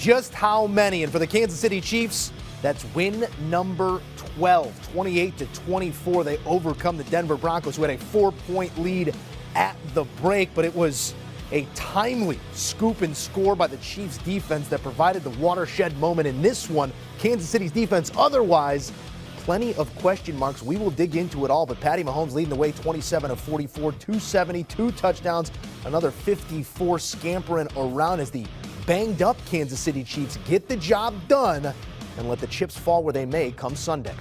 just how many? And for the Kansas City Chiefs, that's win number 12, 28-24. They overcome the Denver Broncos, who had a 4-point lead at the break, but it was a timely scoop and score by the Chiefs defense that provided the watershed moment in this one. Kansas City's defense, otherwise, plenty of question marks. We will dig into it all, but Patty Mahomes leading the way, 27 of 44, 270, 2 touchdowns, another 54 scampering around as the banged up Kansas City Chiefs get the job done and let the chips fall where they may come Sunday.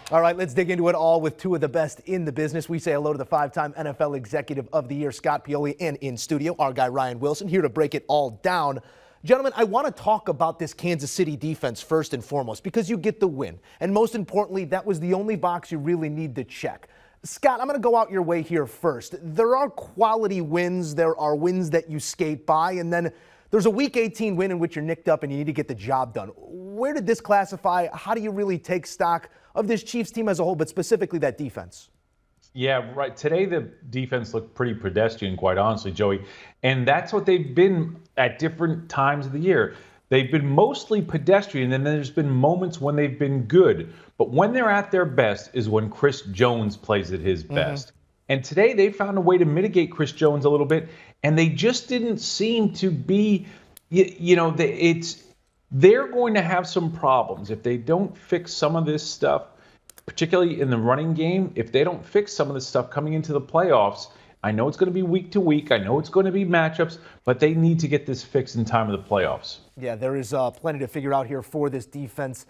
All right, let's dig into it all with two of the best in the business. We say hello to the 5-time NFL Executive of the Year, Scott Pioli, and in studio, our guy Ryan Wilson, here to break it all down. Gentlemen, I want to talk about this Kansas City defense first and foremost because you get the win. And most importantly, that was the only box you really need to check. Scott, I'm going to go out your way here first. There are quality wins. There are wins that you skate by. And then there's a Week 18 win in which you're nicked up and you need to get the job done. Where did this classify? How do you really take stock of this Chiefs team as a whole, but specifically that defense? Yeah, right. Today, the defense looked pretty pedestrian, quite honestly, Joey. And that's what they've been at different times of the year. They've been mostly pedestrian, and then there's been moments when they've been good. But when they're at their best is when Chris Jones plays at his best. And today, they found a way to mitigate Chris Jones a little bit, and they just didn't seem to be, they're going to have some problems if they don't fix some of this stuff, particularly in the running game. If they don't fix some of this stuff coming into the playoffs, I know it's going to be week to week. I know it's going to be matchups, but they need to get this fixed in time of the playoffs. Yeah, there is plenty to figure out here for this defense.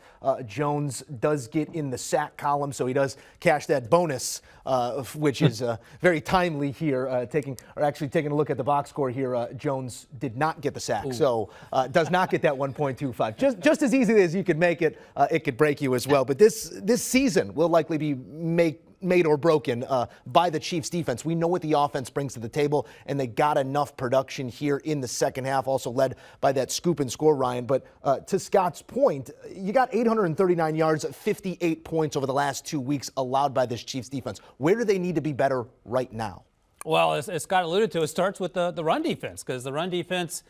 Jones does get in the sack column, so he does cash that bonus, which is very timely here. Taking a look at the box score here, Jones did not get the sack, so does not get that 1.25. Just as easily as you could make it, it could break you as well. But this season will likely be made or broken by the Chiefs defense. We know what the offense brings to the table, and they got enough production here in the second half, also led by that scoop and score, Ryan. But to Scott's point, you got 839 yards, 58 points over the last 2 weeks allowed by this Chiefs defense. Where do they need to be better right now? Well, as Scott alluded to, it starts with the run defense, because the run defense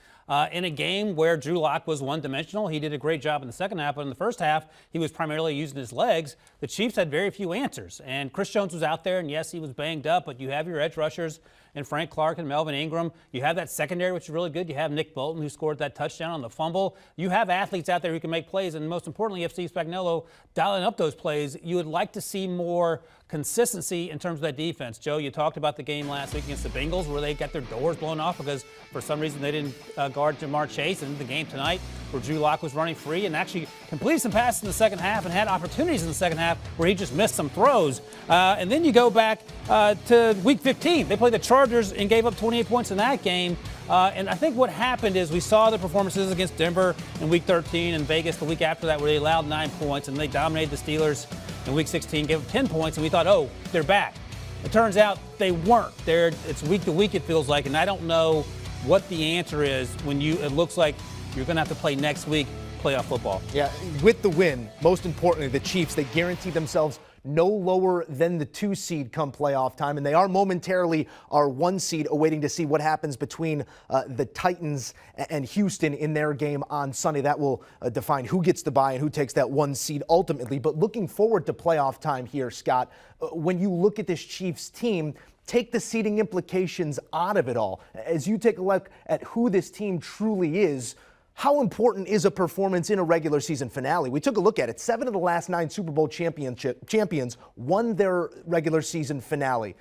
in a game where Drew Lock was one-dimensional, he did a great job in the second half, but in the first half, he was primarily using his legs. The Chiefs had very few answers, and Chris Jones was out there, and yes, he was banged up, but you have your edge rushers and Frank Clark and Melvin Ingram. You have that secondary, which is really good. You have Nick Bolton, who scored that touchdown on the fumble. You have athletes out there who can make plays, and most importantly, if Steve Spagnuolo dialing up those plays, you would like to see more consistency in terms of that defense. Joe, you talked about the game last week against the Bengals where they got their doors blown off because for some reason they didn't guard Jamar Chase, and the game tonight where Drew Lock was running free and actually completed some passes in the second half and had opportunities in the second half where he just missed some throws. And then you go back to Week 15. They played the Chargers and gave up 28 points in that game. And I think what happened is we saw the performances against Denver in Week 13 and Vegas the week after that where they allowed 9 points and they dominated the Steelers in Week 16, gave up 10 points, and we thought, oh, they're back. It turns out they weren't. It's week to week, it feels like, and I don't know what the answer is when it looks like you're going to have to play next week playoff football. Yeah, with the win, most importantly, the Chiefs, they guarantee themselves no lower than the 2 seed come playoff time, and they are momentarily our 1 seed, awaiting to see what happens between the Titans and Houston in their game on Sunday. That will define who gets the bye and who takes that 1 seed ultimately. But looking forward to playoff time here, Scott, when you look at this Chiefs team, take the seeding implications out of it all. As you take a look at who this team truly is, how important is a performance in a regular season finale? We took a look at it. 7 of the last 9 Super Bowl champions won their regular season finale.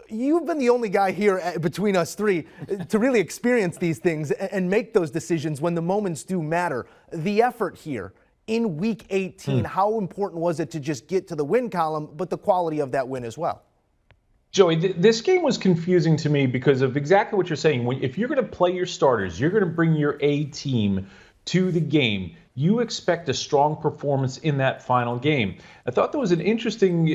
You've been the only guy here between us three to really experience these things and make those decisions when the moments do matter. The effort here in Week 18, how important was it to just get to the win column, but the quality of that win as well? Joey, this game was confusing to me because of exactly what you're saying. If you're going to play your starters, you're going to bring your A team to the game. You expect a strong performance in that final game. I thought there was something interesting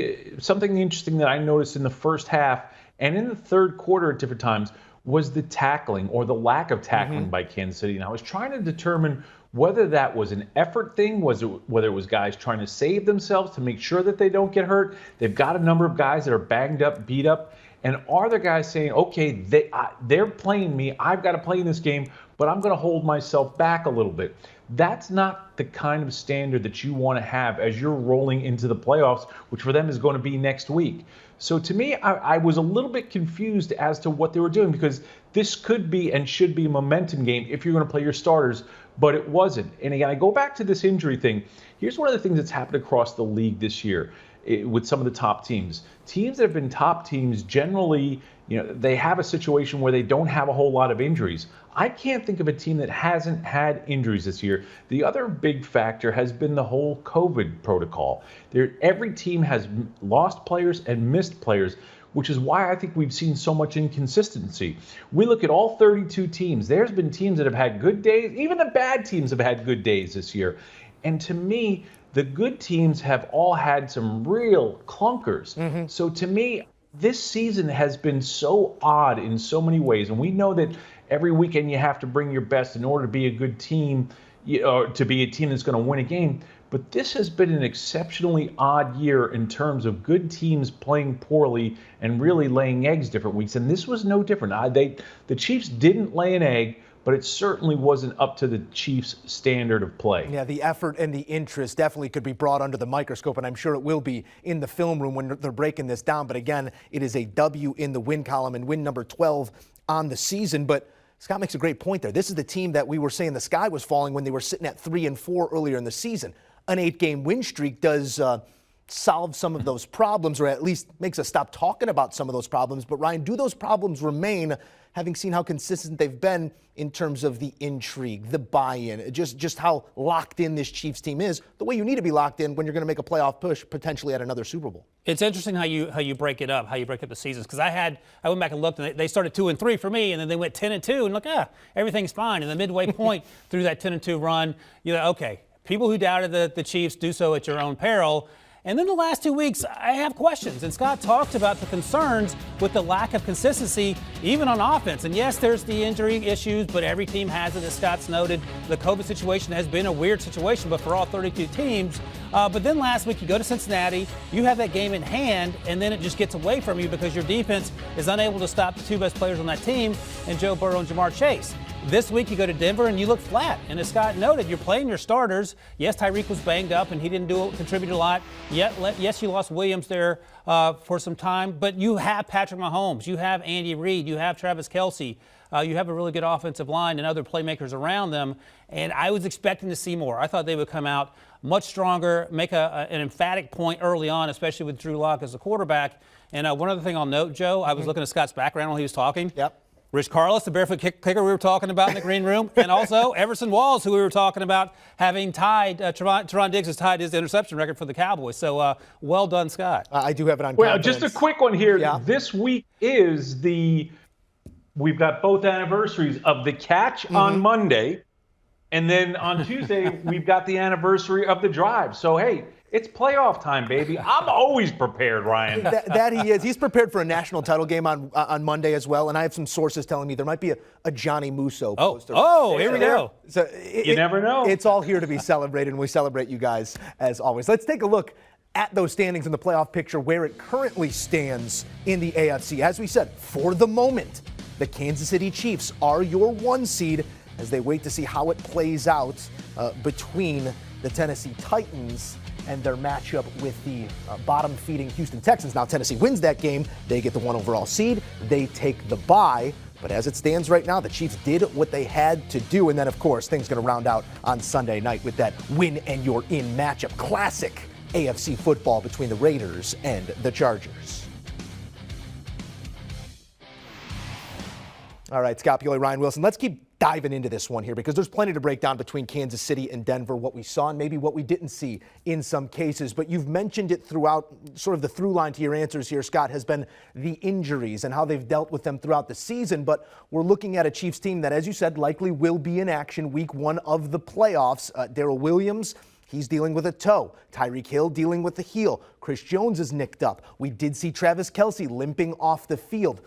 that I noticed in the first half and in the third quarter at different times was the tackling or the lack of tackling by Kansas City. And I was trying to determine whether that was an effort thing, whether it was guys trying to save themselves to make sure that they don't get hurt. They've got a number of guys that are banged up, beat up, And are there guys saying, okay, they're playing me, I've got to play in this game, but I'm going to hold myself back a little bit? That's not the kind of standard that you want to have as you're rolling into the playoffs, which for them is going to be next week. So to me, I was a little bit confused as to what they were doing, because this could be and should be a momentum game if you're going to play your starters, but it wasn't. And again, I go back to this injury thing. Here's one of the things that's happened across the league this year with some of the top teams. Teams that have been top teams generally, they have a situation where they don't have a whole lot of injuries. I can't think of a team that hasn't had injuries this year. The other big factor has been the whole COVID protocol. Every team has lost players and missed players, which is why I think we've seen so much inconsistency. We look at all 32 teams. There's been teams that have had good days. Even the bad teams have had good days this year. And to me, the good teams have all had some real clunkers. Mm-hmm. So to me, this season has been so odd in so many ways. And we know that every weekend you have to bring your best in order to be a good team, or to be a team that's going to win a game. But this has been an exceptionally odd year in terms of good teams playing poorly and really laying eggs different weeks. And this was no different. The Chiefs didn't lay an egg, but it certainly wasn't up to the Chiefs' standard of play. Yeah, the effort and the interest definitely could be brought under the microscope, and I'm sure it will be in the film room when they're breaking this down. But again, it is a W in the win column and win number 12 on the season. But Scott makes a great point there. This is the team that we were saying the sky was falling when they were sitting at 3-4 earlier in the season. An 8-game win streak does solve some of those problems, or at least makes us stop talking about some of those problems. But Ryan, do those problems remain, having seen how consistent they've been in terms of the intrigue, the buy-in, just how locked in this Chiefs team is, the way you need to be locked in when you're going to make a playoff push potentially at another Super Bowl? It's interesting how you break it up, how you break up the seasons. Because I went back and looked, and they started 2-3 for me, and then they went 10-2, and look, everything's fine. And the midway point through that 10-2 run, okay, people who doubted the Chiefs, do so at your own peril. And then the last 2 weeks, I have questions. And Scott talked about the concerns with the lack of consistency, even on offense. And yes, there's the injury issues, but every team has it, as Scott's noted. The COVID situation has been a weird situation, but for all 32 teams. But then last week, you go to Cincinnati, you have that game in hand, and then it just gets away from you because your defense is unable to stop the two best players on that team, and Joe Burrow and Jamar Chase. This week, you go to Denver and you look flat. And as Scott noted, you're playing your starters. Yes, Tyreek was banged up and he didn't contribute a lot. Yes, you lost Williams there for some time, but you have Patrick Mahomes, you have Andy Reid, you have Travis Kelce, you have a really good offensive line and other playmakers around them. And I was expecting to see more. I thought they would come out much stronger, make an emphatic point early on, especially with Drew Lock as the quarterback. And one other thing I'll note, Joe, I was looking at Scott's background while he was talking. Yep. Rich Carlos, the barefoot kicker we were talking about in the green room, and also Everson Walls, who we were talking about having tied, Teron Diggs has tied his interception record for the Cowboys. So well done, Scott. I do have it on Well, confidence. just a quick one here. Yeah. This week is we've got both anniversaries of the catch on Monday, and then on Tuesday, we've got the anniversary of the drive. So, hey, it's playoff time, baby. I'm always prepared, Ryan. that he is. He's prepared for a national title game on Monday as well, and I have some sources telling me there might be a Johnny Musso poster. Oh, here we go. So you never know. It's all here to be celebrated, and we celebrate you guys as always. Let's take a look at those standings in the playoff picture, where it currently stands in the AFC. As we said, for the moment, the Kansas City Chiefs are your 1 seed as they wait to see how it plays out between the Tennessee Titans and their matchup with the bottom-feeding Houston Texans. Now, Tennessee wins that game. They get the 1 overall seed. They take the bye. But as it stands right now, the Chiefs did what they had to do. And then, of course, things going to round out on Sunday night with that win-and-you're-in matchup. Classic AFC football between the Raiders and the Chargers. All right, Scott Pioli, Ryan Wilson. Let's keep diving into this one here because there's plenty to break down between Kansas City and Denver, what we saw and maybe what we didn't see in some cases. But you've mentioned it throughout. Sort of the through line to your answers here, Scott, has been the injuries and how they've dealt with them throughout the season. But we're looking at a Chiefs team that, as you said, likely will be in action week 1 of the playoffs. Darrell Williams, he's dealing with a toe. Tyreek Hill dealing with the heel. Chris Jones is nicked up. We did see Travis Kelce limping off the field.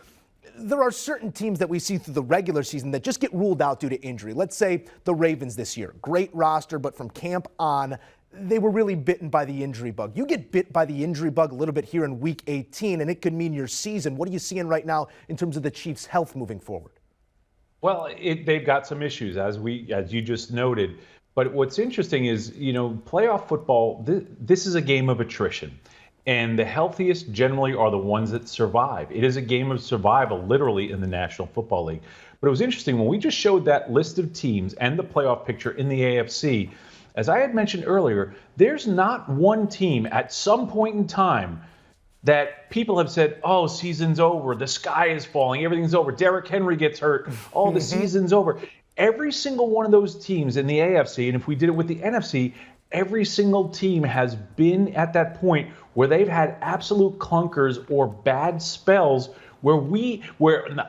There are certain teams that we see through the regular season that just get ruled out due to injury. Let's say the Ravens this year. Great roster, but from camp on, they were really bitten by the injury bug. You get bit by the injury bug a little bit here in Week 18, and it could mean your season. What are you seeing right now in terms of the Chiefs' health moving forward? Well, they've got some issues, as you just noted. But what's interesting is, playoff football, this is a game of attrition. And the healthiest generally are the ones that survive. It is a game of survival, literally, in the National Football League. But it was interesting when we just showed that list of teams and the playoff picture in the AFC. As I had mentioned earlier, there's not one team at some point in time that people have said, oh, season's over, the sky is falling, everything's over, Derrick Henry gets hurt, oh, the season's over. Every single one of those teams in the AFC, and if we did it with the NFC, every single team has been at that point where they've had absolute clunkers or bad spells where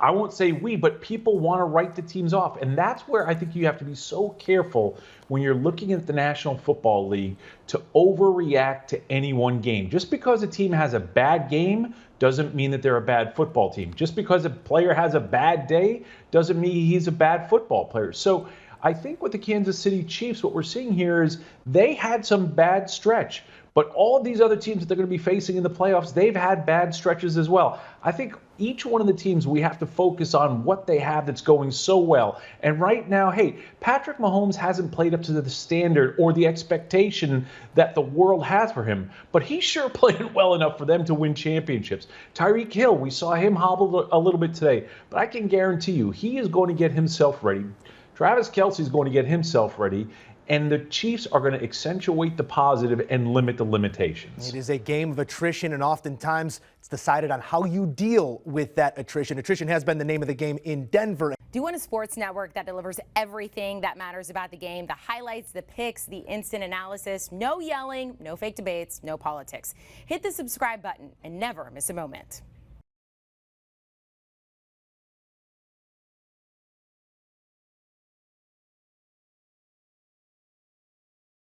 I won't say we, but people want to write the teams off. And that's where I think you have to be so careful when you're looking at the National Football League to overreact to any one game. Just because a team has a bad game doesn't mean that they're a bad football team. Just because a player has a bad day doesn't mean he's a bad football player. So I think with the Kansas City Chiefs, what we're seeing here is they had some bad stretch. But all of these other teams that they're going to be facing in the playoffs, they've had bad stretches as well. I think each one of the teams, we have to focus on what they have that's going so well. And right now, hey, Patrick Mahomes hasn't played up to the standard or the expectation that the world has for him. But he sure played it well enough for them to win championships. Tyreek Hill, we saw him hobble a little bit today. But I can guarantee you, he is going to get himself ready. Travis Kelce's going to get himself ready. And the Chiefs are going to accentuate the positive and limit the limitations. It is a game of attrition, and oftentimes it's decided on how you deal with that attrition. Attrition has been the name of the game in Denver. Do you want a sports network that delivers everything that matters about the game? The highlights, the picks, the instant analysis, no yelling, no fake debates, no politics. Hit the subscribe button and never miss a moment.